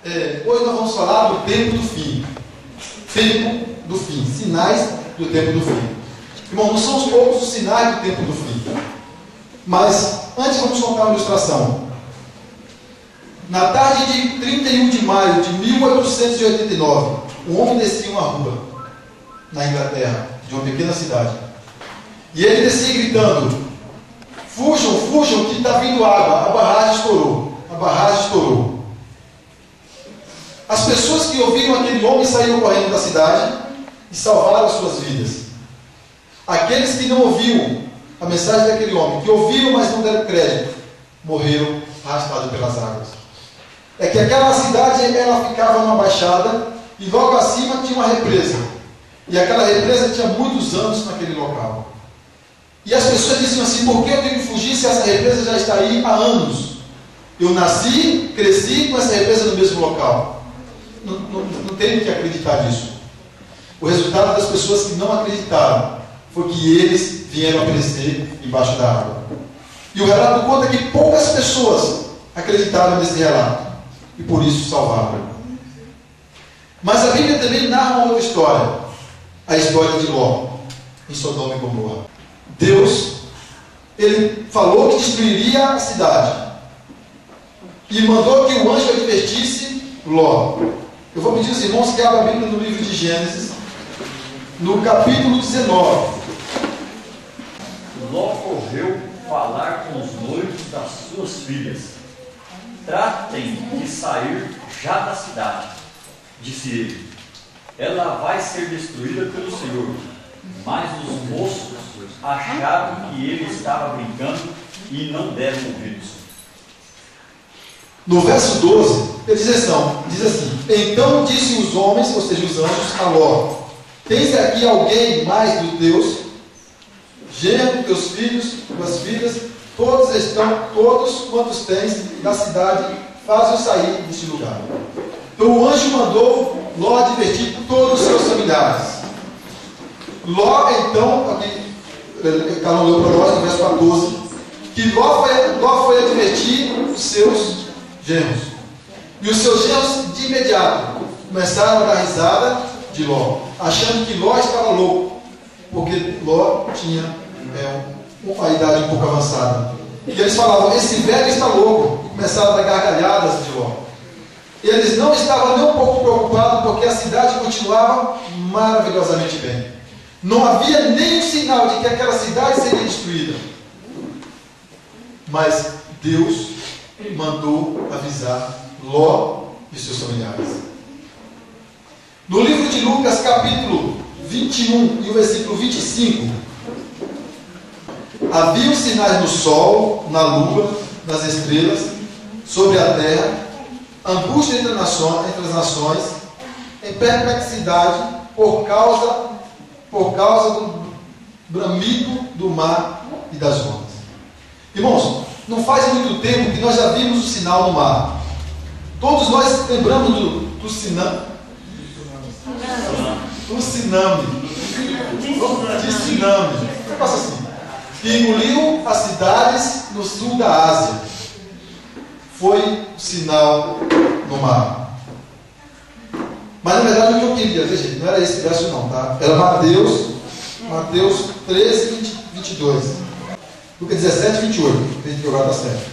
Hoje nós vamos falar do tempo do fim. Tempo do fim. Sinais do tempo do fim. Irmão, não são os poucos os sinais do tempo do fim. Mas, antes vamos contar uma ilustração. Na tarde de 31 de maio de 1889, um homem descia uma rua na Inglaterra, de uma pequena cidade. E ele descia gritando: fujam, fujam, que está vindo água. A barragem estourou. A barragem estourou. As pessoas que ouviram aquele homem saíram correndo da cidade e salvaram as suas vidas. Aqueles que não ouviram a mensagem daquele homem, que ouviram, mas não deram crédito, morreram arrastados pelas águas. É que aquela cidade, ela ficava numa baixada e logo acima tinha uma represa. E aquela represa tinha muitos anos naquele local. E as pessoas diziam assim: por que eu tenho que fugir se essa represa já está aí há anos? Eu nasci, cresci com essa represa no mesmo local. Não tenho que acreditar nisso. O resultado das pessoas que não acreditaram foi que eles vieram a perecer embaixo da água. E o relato conta que poucas pessoas acreditaram nesse relato e por isso salvaram. Mas a Bíblia também narra uma outra história, a história de Ló em Sodoma e Gomorra. Deus, ele falou que destruiria a cidade e mandou que o anjo advertisse Ló. Eu vou pedir aos irmãos que abram a Bíblia no livro de Gênesis, no capítulo 19. Ló correu falar com os noivos das suas filhas. Tratem de sair já da cidade, disse ele. Ela vai ser destruída pelo Senhor. Mas os moços acharam que ele estava brincando e não deram ouvidos. No verso 12, ele diz assim: então disse os homens, ou seja, os anjos, a Ló: tens aqui alguém mais do Deus? Genro, teus filhos, tuas filhas, todos quantos tens da cidade, faz-os sair deste lugar. Então o anjo mandou Ló advertir todos os seus familiares. Ló, então, aqui, Carol leu para nós no verso 14, que Ló foi advertir os seus genros. E os seus genros, de imediato, começaram a dar risada de Ló, achando que Ló estava louco, porque Ló tinha uma idade um pouco avançada. E eles falavam: esse velho está louco. E começaram a dar gargalhadas de Ló. Eles não estavam nem um pouco preocupados, porque a cidade continuava maravilhosamente bem. Não havia nenhum sinal de que aquela cidade seria destruída. Mas Deus mandou avisar Ló e seus familiares. No livro de Lucas, capítulo 21 e o versículo 25, havia os sinais no sol, na lua, nas estrelas, sobre a terra, angústia entre as nações, em perplexidade por causa do bramido do mar e das ondas. Irmãos, não faz muito tempo que nós já vimos o sinal no mar. Todos nós lembramos do tsunami. Um negócio assim, que engoliu as cidades no sul da Ásia. Foi o sinal no mar. Mas na verdade o que eu queria, veja, não era esse verso não, tá? Era Mateus 13, 22. Lucas 17, 28. Tem que jogar da certo.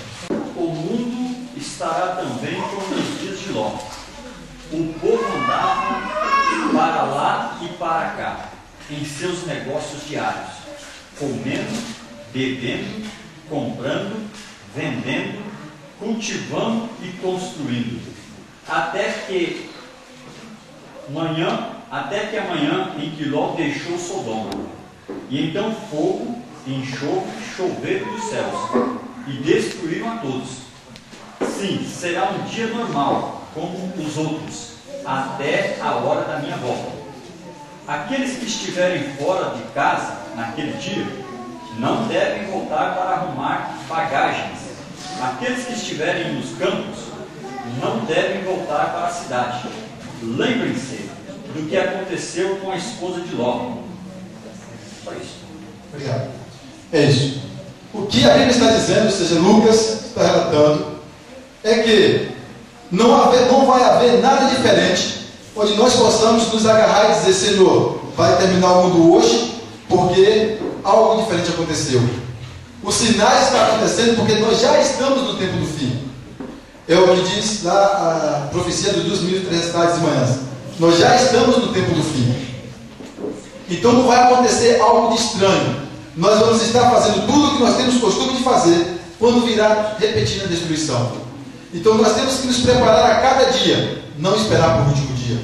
O mundo estará também como nos dias de Ló. O povo andava para lá e para cá, em seus negócios diários, comendo, bebendo, comprando, vendendo, cultivando e construindo, até que amanhã em que Ló deixou Sodoma, e então fogo e enxofre choveram dos céus e destruíram a todos. Sim, será um dia normal como os outros, até a hora da minha volta. Aqueles que estiverem fora de casa naquele dia não devem voltar para arrumar bagagens. Aqueles que estiverem nos campos não devem voltar para a cidade. Lembrem-se do que aconteceu com a esposa de Ló. Só isso. Obrigado. É isso. O que a Bíblia está dizendo, ou seja, Lucas está relatando, é que Não vai haver nada diferente onde nós possamos nos agarrar e dizer: Senhor, vai terminar o mundo hoje porque algo diferente aconteceu. Os sinais estão acontecendo porque nós já estamos no tempo do fim. É o que diz lá a profecia dos 2.300 tardes e manhãs. Nós já estamos no tempo do fim. Então não vai acontecer algo de estranho. Nós vamos estar fazendo tudo o que nós temos costume de fazer quando virá repetida a destruição. Então nós temos que nos preparar a cada dia, não esperar para o último dia.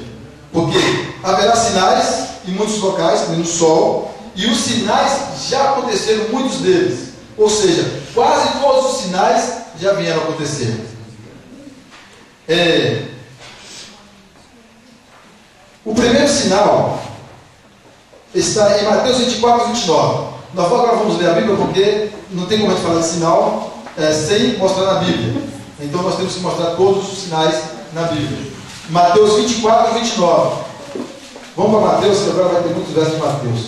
Porque haverá sinais em muitos locais, no sol, e os sinais já aconteceram, muitos deles. Ou seja, quase todos os sinais já vieram acontecer. O primeiro sinal está em Mateus 24, 29. Nós agora vamos ler a Bíblia porque não tem como a gente falar de sinal sem mostrar na Bíblia. Então nós temos que mostrar todos os sinais na Bíblia. Mateus 24, 29. Vamos para Mateus, que agora vai ter muitos versos de Mateus.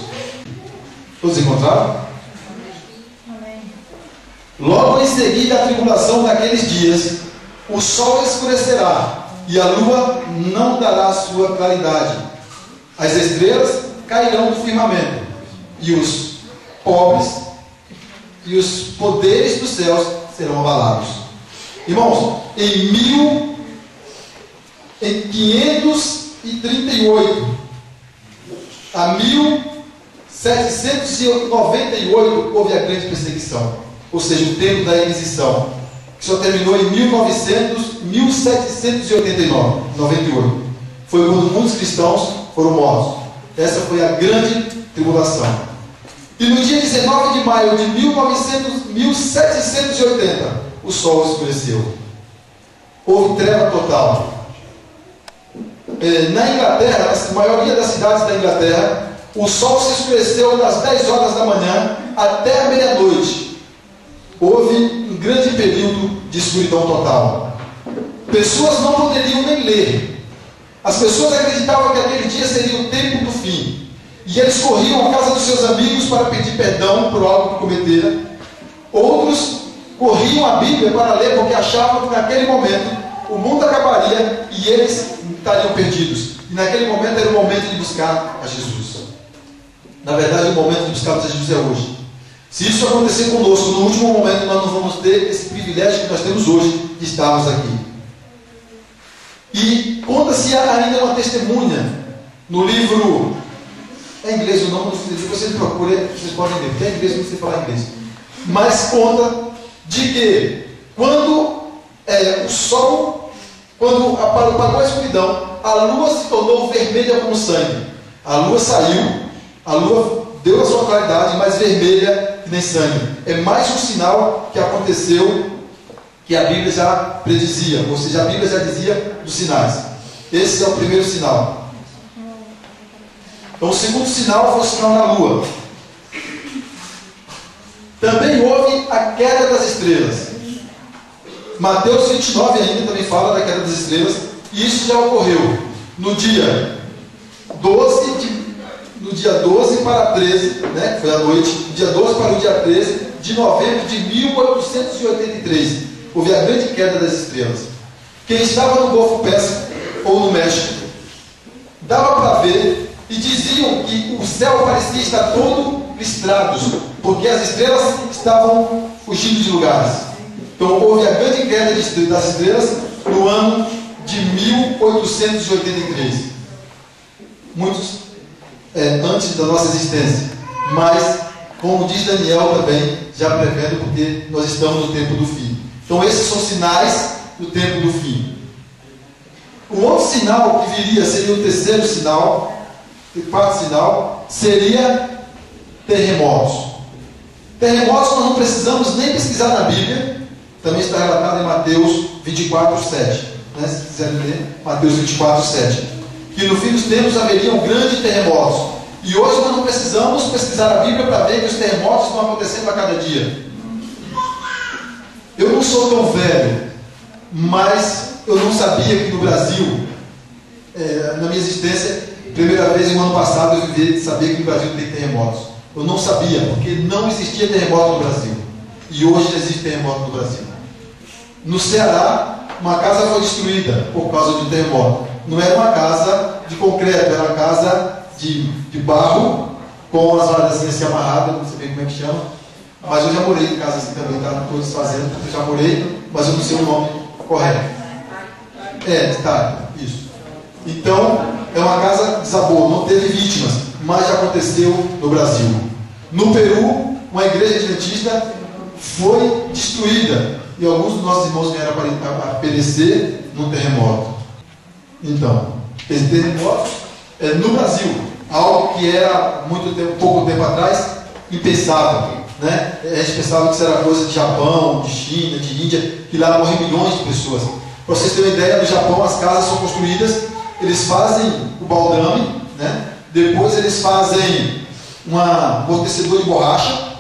Todos encontraram? Amém. Logo em seguida à tribulação daqueles dias, o sol escurecerá e a lua não dará sua claridade. As estrelas cairão do firmamento e os pobres e os poderes dos céus serão abalados. Irmãos, em 538 a 1798 houve a grande perseguição, ou seja, o tempo da Inquisição, que só terminou em 1798. Foi quando muitos cristãos foram mortos. Essa foi a grande tribulação. E no dia 19 de maio de 1780, o sol escureceu. Houve treva total. Na Inglaterra, na maioria das cidades da Inglaterra, o sol se escureceu das 10 horas da manhã até a meia-noite. Houve um grande período de escuridão total. Pessoas não poderiam nem ler. As pessoas acreditavam que aquele dia seria o tempo do fim. E eles corriam à casa dos seus amigos para pedir perdão por algo que cometeram. Outros corriam a Bíblia para ler porque achavam que naquele momento o mundo acabaria e eles estariam perdidos. E naquele momento era o momento de buscar a Jesus. Na verdade, o momento de buscar a Jesus é hoje. Se isso acontecer conosco no último momento, nós não vamos ter esse privilégio que nós temos hoje de estarmos aqui. E conta-se ainda uma testemunha no livro, é inglês o nome do livro, vocês procurem, vocês podem ler, porque é inglês, não sei falar inglês. Mas conta de que quando o sol, quando apagou a escuridão, a lua se tornou vermelha como sangue. A lua saiu, a lua deu a sua claridade, mas vermelha que nem sangue. É mais um sinal que aconteceu, que a Bíblia já predizia, ou seja, a Bíblia já dizia dos sinais. Esse é o primeiro sinal. Então o segundo sinal foi o sinal na lua. Também houve a queda das estrelas. Mateus 29 ainda também fala da queda das estrelas, e isso já ocorreu no dia 12 para 13, né? Foi à noite, dia 12 para o dia 13 de novembro de 1883. Houve a grande queda das estrelas. Quem estava no Golfo Pérsico ou no México dava para ver e diziam que o céu parecia estar todo listrado, porque as estrelas estavam fugindo de lugares. Então houve a grande queda das estrelas no ano de 1883. Muitos antes da nossa existência. Mas, como diz Daniel também, já prevendo, porque nós estamos no tempo do fim. Então esses são sinais do tempo do fim. O outro sinal que viria seria o terceiro sinal, o quarto sinal, seria terremotos. Terremotos nós não precisamos nem pesquisar na Bíblia, também está relatado em Mateus 24, 7. Né? Se quiserem ler, Mateus 24, 7. Que no fim dos tempos haveriam grandes terremotos. E hoje nós não precisamos pesquisar a Bíblia para ver que os terremotos estão acontecendo a cada dia. Eu não sou tão velho, mas eu não sabia que no Brasil, na minha existência, primeira vez no ano passado eu vivi saber que no Brasil tem terremotos. Eu não sabia, porque não existia terremoto no Brasil. E hoje existe terremoto no Brasil. No Ceará, uma casa foi destruída por causa de um terremoto. Não era uma casa de concreto, era uma casa de barro, com as vardazinhas assim amarradas, não sei bem como é que chama. Mas eu já morei em casa assim também, tá? Estou desfazendo, eu já morei, mas eu não sei o nome correto. Tá, isso. Então, é uma casa que desabou, não teve vítimas, mas já aconteceu no Brasil. No Peru, uma igreja adventista foi destruída e alguns dos nossos irmãos vieram a perecer num terremoto. Então, esse terremoto é no Brasil, algo que era pouco tempo atrás impensável, né? A gente pensava que isso era coisa de Japão, de China, de Índia, que lá morrem milhões de pessoas. Para vocês terem uma ideia, no Japão as casas são construídas, eles fazem o baldrame, né? Depois eles fazem um amortecedor de borracha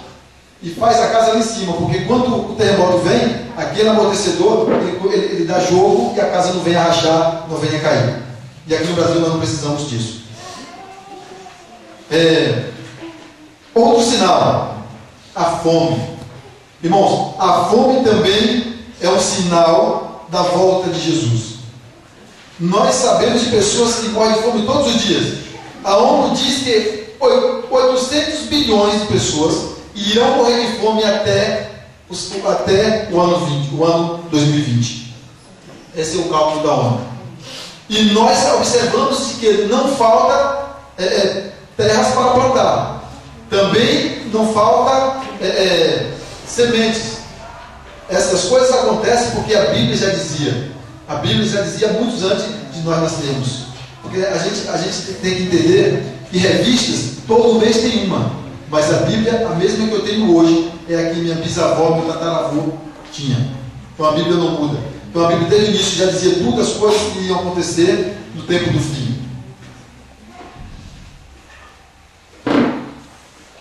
e faz a casa ali em cima, porque quando o terremoto vem, aquele amortecedor ele dá jogo e a casa não vem a rachar, não vem a cair. E aqui no Brasil nós não precisamos disso. Outro sinal, a fome. Irmãos, a fome também é um sinal da volta de Jesus. Nós sabemos de pessoas que morrem de fome todos os dias. A ONU diz que 800 bilhões de pessoas irão morrer de fome até o ano 2020. Esse é o cálculo da ONU. E nós observamos que não falta terras para plantar. Também não falta sementes. Essas coisas acontecem porque a Bíblia já dizia. A Bíblia já dizia muitos antes de nós nascermos. Porque a gente tem que entender que revistas, todo mês tem uma. Mas a Bíblia, a mesma que eu tenho hoje, é a que minha bisavó, meu tataravô tinha. Então a Bíblia não muda. Então a Bíblia desde o início já dizia todas as coisas que iam acontecer no tempo do fim.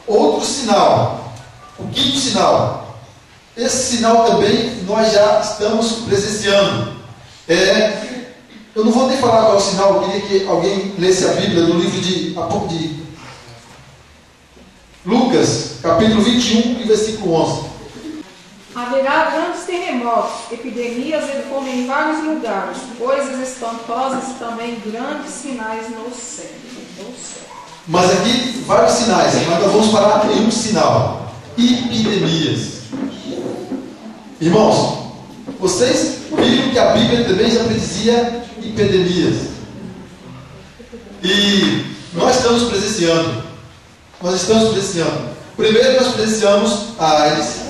Outro sinal, o quinto sinal. Esse sinal também nós já estamos presenciando. Eu não vou nem falar qual é o sinal, eu queria que alguém lesse a Bíblia no livro de Lucas, capítulo 21 e versículo 11. Haverá grandes terremotos, epidemias e fome em vários lugares, coisas espantosas e também grandes sinais no céu. Mas aqui, vários sinais, mas nós vamos parar em um sinal: epidemias. Irmãos, vocês viram que a Bíblia também já predizia epidemias. E nós estamos presenciando. Primeiro nós presenciamos a AIDS.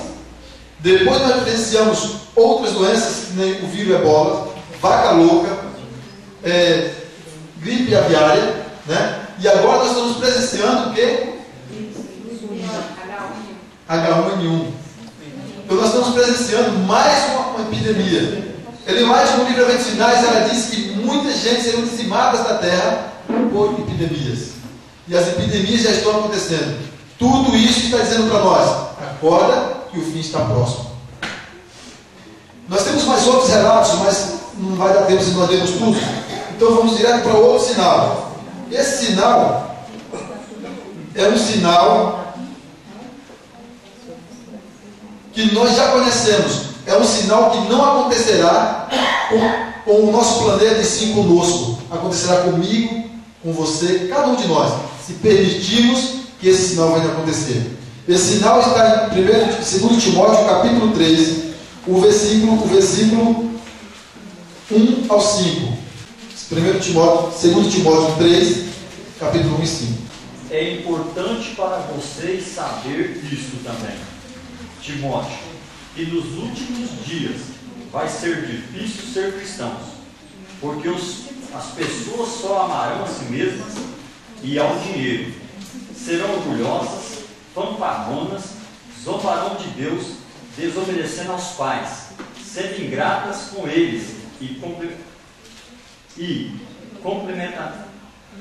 Depois nós presenciamos outras doenças, que nem o vírus ebola, vaca louca, gripe aviária, né? E agora nós estamos presenciando o quê? H1N1. Então nós estamos presenciando mais uma epidemia. Ele mais no livro Eventos Finais, ela diz que muita gente serão dizimadas da terra por epidemias. E as epidemias já estão acontecendo. Tudo isso está dizendo para nós: acorda que o fim está próximo. Nós temos mais outros relatos, mas não vai dar tempo se nós lermos tudo. Então vamos direto para outro sinal. Esse sinal é um sinal que nós já conhecemos. É um sinal que não acontecerá com o nosso planeta e sim conosco. Acontecerá comigo, com você, cada um de nós, se permitirmos que esse sinal venha acontecer. Esse sinal está em 2 Timóteo, capítulo 3, o versículo 1 ao 5. 2 Timóteo 3, capítulo 1 e 5. É importante para vocês saber isso também, Timóteo, que nos últimos dias vai ser difícil ser cristãos, porque as pessoas só amarão a si mesmas e ao dinheiro, serão orgulhosas, fanfarronas, zombarão de Deus, desobedecendo aos pais, sendo ingratas com eles e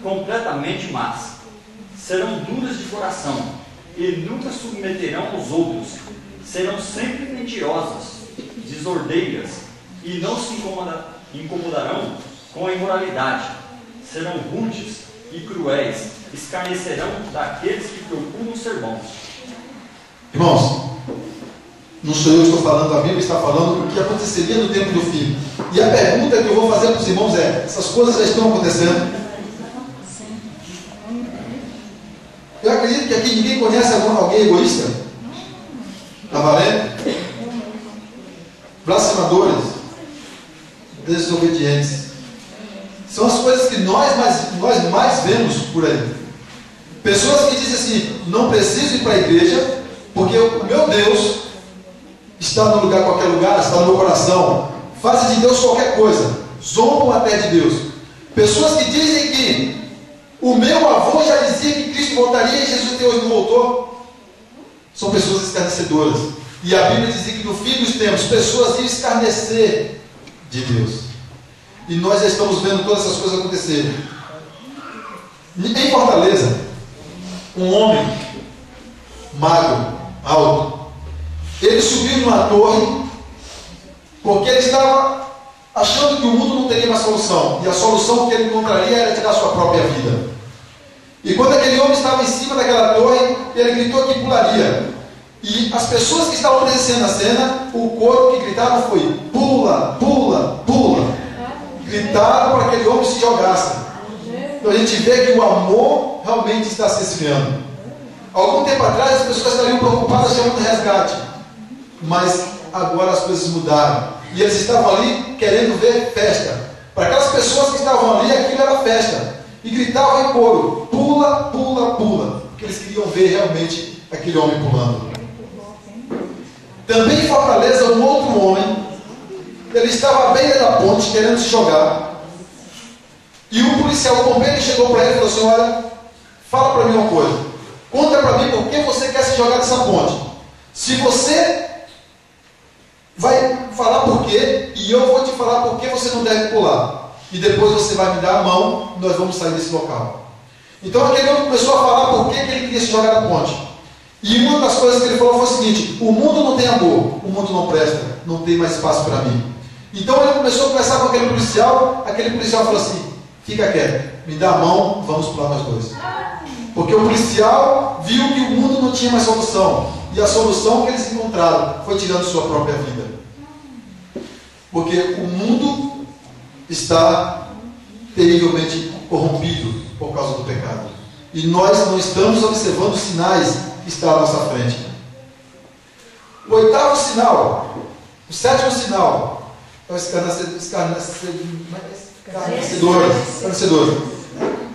completamente más. Serão duras de coração e nunca submeterão aos outros. Serão sempre mentirosas, desordeiras e não se incomodarão com a imoralidade. Serão rudes e cruéis, escarnecerão daqueles que procuram ser bons. Irmãos, Não sou eu que estou falando, a Bíblia está falando o que aconteceria no tempo do fim. E a pergunta que eu vou fazer para os irmãos é: essas coisas já estão acontecendo? Eu acredito que aqui ninguém conhece alguém egoísta, avarento, blasfemadores, desobedientes. São as coisas que nós mais vemos por aí. Pessoas que dizem assim: não preciso ir para a igreja, porque o meu Deus está no lugar, qualquer lugar, está no meu coração. Fazem de Deus qualquer coisa, zombam até de Deus. Pessoas que dizem que o meu avô já dizia que Cristo voltaria e Jesus até hoje não voltou. São pessoas escarnecedoras. E a Bíblia dizia que no fim dos tempos, pessoas iam escarnecer de Deus. E nós já estamos vendo todas essas coisas acontecerem. Em Fortaleza, um homem magro, alto, ele subiu numa torre porque ele estava achando que o mundo não teria uma solução, e a solução que ele encontraria era tirar sua própria vida. E quando aquele homem estava em cima daquela torre, ele gritou que pularia. E as pessoas que estavam presenciando a cena, o coro que gritaram foi: pula, pula, pula. Gritaram para que aquele homem se jogasse. Então a gente vê que o amor realmente está se esfriando. Algum tempo atrás as pessoas estariam preocupadas chamando de resgate, mas agora as coisas mudaram, e eles estavam ali querendo ver festa. Para aquelas pessoas que estavam ali, aquilo era festa, e gritavam em coro: pula, pula, pula, porque eles queriam ver realmente aquele homem pulando. Também em Fortaleza, um outro homem, ele estava à beira da ponte querendo se jogar, e o policial, o bombeiro, chegou para ele e falou assim: olha, fala para mim uma coisa, conta para mim por que você quer se jogar dessa ponte. Se você vai falar por quê, e eu vou te falar por que você não deve pular, e depois você vai me dar a mão, nós vamos sair desse local. Então aquele homem começou a falar por que ele queria se jogar da ponte. E uma das coisas que ele falou foi o seguinte: o mundo não tem amor, o mundo não presta, não tem mais espaço para mim. Então ele começou a conversar com aquele policial falou assim: fica quieto, me dá a mão, vamos pular nós dois. Porque o policial viu que o mundo não tinha mais solução, e a solução que eles encontraram foi tirando sua própria vida. Porque o mundo está terrivelmente corrompido por causa do pecado, e nós não estamos observando os sinais que estão à nossa frente. O oitavo sinal, o sétimo sinal, é o escarnecedor.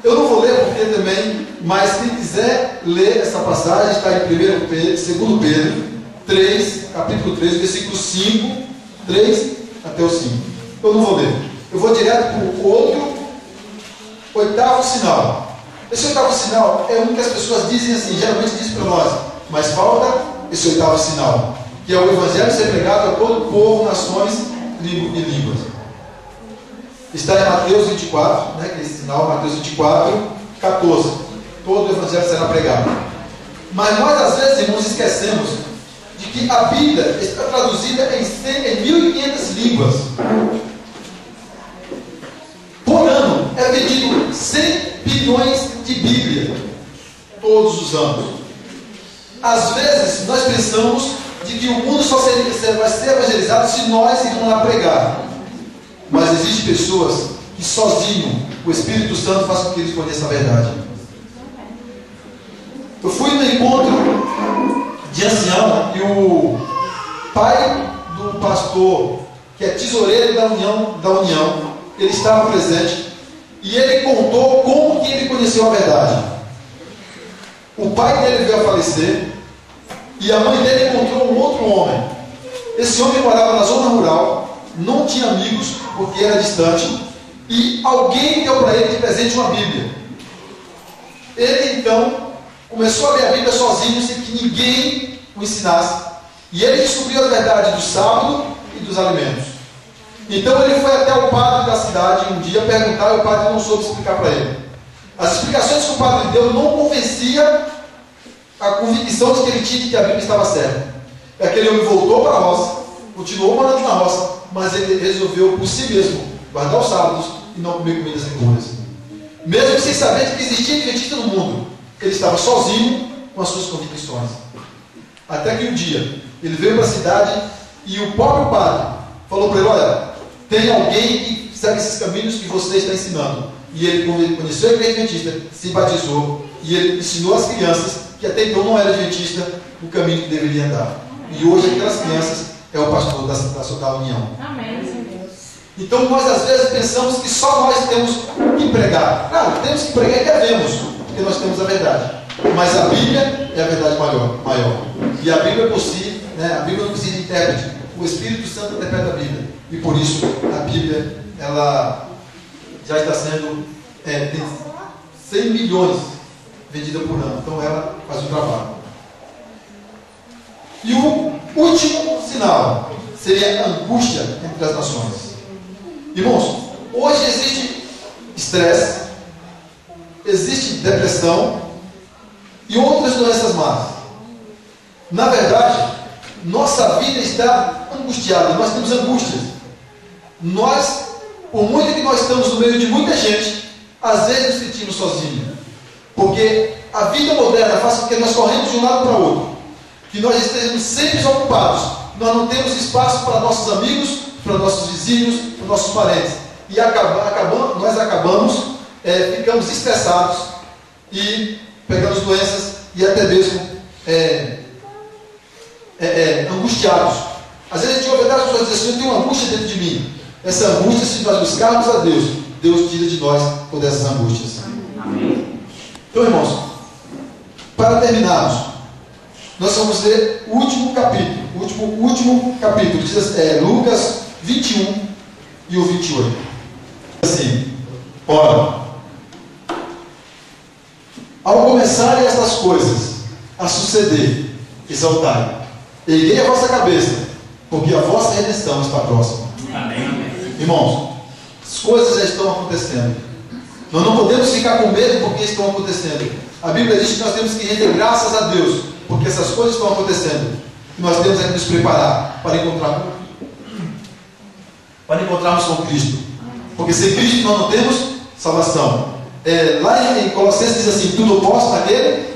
Eu não vou ler porque também, mas quem quiser ler essa passagem, está em 1 Pedro, 2 Pedro 3, capítulo 3, versículo 5, 3 até o 5. Eu não vou ler. Eu vou direto para o outro, oitavo sinal. Esse oitavo sinal é um que as pessoas dizem assim, geralmente dizem para nós, mas falta esse oitavo sinal, que é o Evangelho ser pregado a todo povo, nações e línguas. Está em Mateus 24, que é esse sinal, Mateus 24, 14. Todo o Evangelho será pregado. Mas nós, às vezes, irmãos, esquecemos de que a Bíblia está traduzida em 1.500 línguas. Por ano é vendido 100 bilhões de Bíblia, todos os anos. Às vezes, nós pensamos de que o mundo só vai ser evangelizado se nós irmos lá pregar. Mas existem pessoas que sozinho o Espírito Santo faz com que eles conheçam a verdade. Eu fui no encontro de ancião e o pai do pastor, que é tesoureiro da União, ele estava presente e ele contou como que ele conheceu a verdade. O pai dele veio a falecer e a mãe dele encontrou um outro homem. Esse homem morava na zona rural, não tinha amigos porque era distante, e alguém deu para ele de presente uma Bíblia. Ele então começou a ler a Bíblia sozinho, sem que ninguém o ensinasse, e ele descobriu a verdade do sábado e dos alimentos. Então ele foi até o padre da cidade um dia perguntar, e o padre não soube explicar para ele. As explicações que o padre deu não convencia a convicção de que ele tinha de que a Bíblia estava certa. Aquele homem voltou para a roça, continuou morando na roça, mas ele resolveu por si mesmo guardar os sábados e não comer comidas impuras. Mesmo sem saber que existia adventista no mundo, ele estava sozinho com as suas convicções. Até que um dia, Ele veio para a cidade e o próprio padre falou para ele: olha, tem alguém que segue esses caminhos que você está ensinando. E ele conheceu a igreja adventista, se batizou, e ele ensinou às crianças, que até então não era adventista, o caminho que deveria andar. E hoje aquelas crianças é o pastor da União. Amém, Senhor. Então nós às vezes pensamos que só nós temos que pregar. Claro, temos que pregar e devemos, porque nós temos a verdade. Mas a Bíblia é a verdade maior. E a Bíblia por si, a Bíblia não precisa de intérprete. O Espírito Santo interpreta a Bíblia. E por isso a Bíblia, ela já está sendo, tem 100 milhões vendida por ano. Então ela faz o trabalho. E o último sinal seria a angústia entre as nações. Irmãos, hoje existe estresse, existe depressão e outras doenças más. Na verdade, nossa vida está angustiada, nós temos angústias. Nós, por muito que nós estamos no meio de muita gente, às vezes nos sentimos sozinhos. Porque a vida moderna faz com que nós corremos de um lado para o outro. Que nós estejamos sempre ocupados. Nós não temos espaço para nossos amigos, para nossos vizinhos, para nossos parentes. E nós acabamos, ficamos estressados e pegamos doenças e até mesmo angustiados. Às vezes a gente ouve as pessoas dizer assim: eu tenho uma angústia dentro de mim. Essa angústia, se nós buscarmos a Deus, Deus tira de nós todas essas angústias. Amém. Então, irmãos, para terminarmos, nós vamos ler o último capítulo. O último capítulo, que diz Lucas 21 e o 28. Assim: ora, ao começarem estas coisas a suceder, exaltai, erguei a vossa cabeça, porque a vossa redenção está próxima. Amém. Irmãos, as coisas já estão acontecendo. Nós não podemos ficar com medo porque estão acontecendo. A Bíblia diz que nós temos que render graças a Deus, porque essas coisas estão acontecendo. E nós temos que nos preparar para encontrarmos com Cristo. Porque sem Cristo nós não temos salvação. Lá em Colossenses diz assim: tudo posso naquele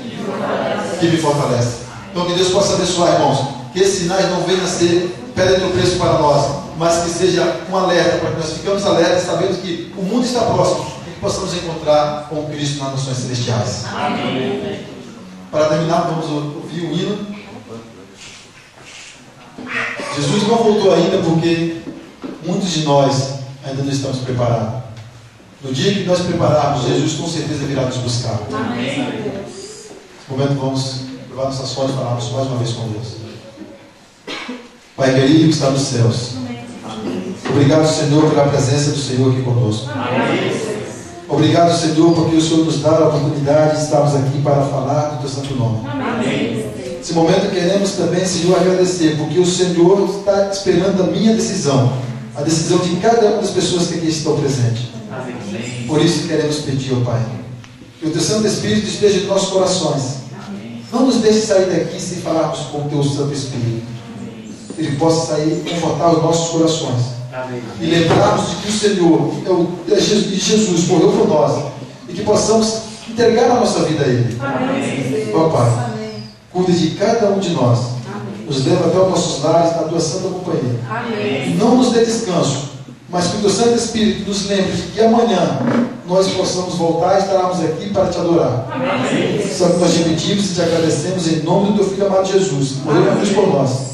que me fortalece. Então que Deus possa abençoar, irmãos, que esses sinais não venham a ser pedra de tropeço para nós, mas que seja um alerta, para que nós ficamos alertas, sabendo que o mundo está próximo e que possamos encontrar com Cristo nas nações celestiais. Amém. Para terminar, vamos ouvir o hino. Jesus não voltou ainda porque muitos de nós ainda não estamos preparados. No dia que nós prepararmos, Jesus com certeza virá nos buscar. Amém. Nesse momento vamos levar nossas fontes e falarmos mais uma vez com Deus. Pai querido que está nos céus, obrigado, Senhor, pela presença do Senhor aqui conosco. Amém. Obrigado, Senhor, porque o Senhor nos dá a oportunidade de estarmos aqui para falar do teu santo nome. Amém. Nesse momento queremos também, Senhor, agradecer, porque o Senhor está esperando a minha decisão, a decisão de cada uma das pessoas que aqui estão presentes. Amém. Por isso queremos pedir, ó Pai, que o teu Santo Espírito esteja em nossos corações. Amém. Não nos deixe sair daqui sem falarmos com o teu Santo Espírito. Que ele possa sair e confortar os nossos corações. Amém. E lembrarmos de que o Senhor é Jesus morreu por nós. E que possamos entregar a nossa vida a Ele. Amém. Ó Pai, cuide de cada um de nós. Amém. Nos leva até os nossos lares na tua santa companhia. Amém. Não nos dê descanso, mas que o teu Santo Espírito nos lembre de que amanhã nós possamos voltar e estarmos aqui para te adorar. Amém. Só que nós te pedimos e te agradecemos em nome do teu Filho amado Jesus. Morreu na cruz por nós.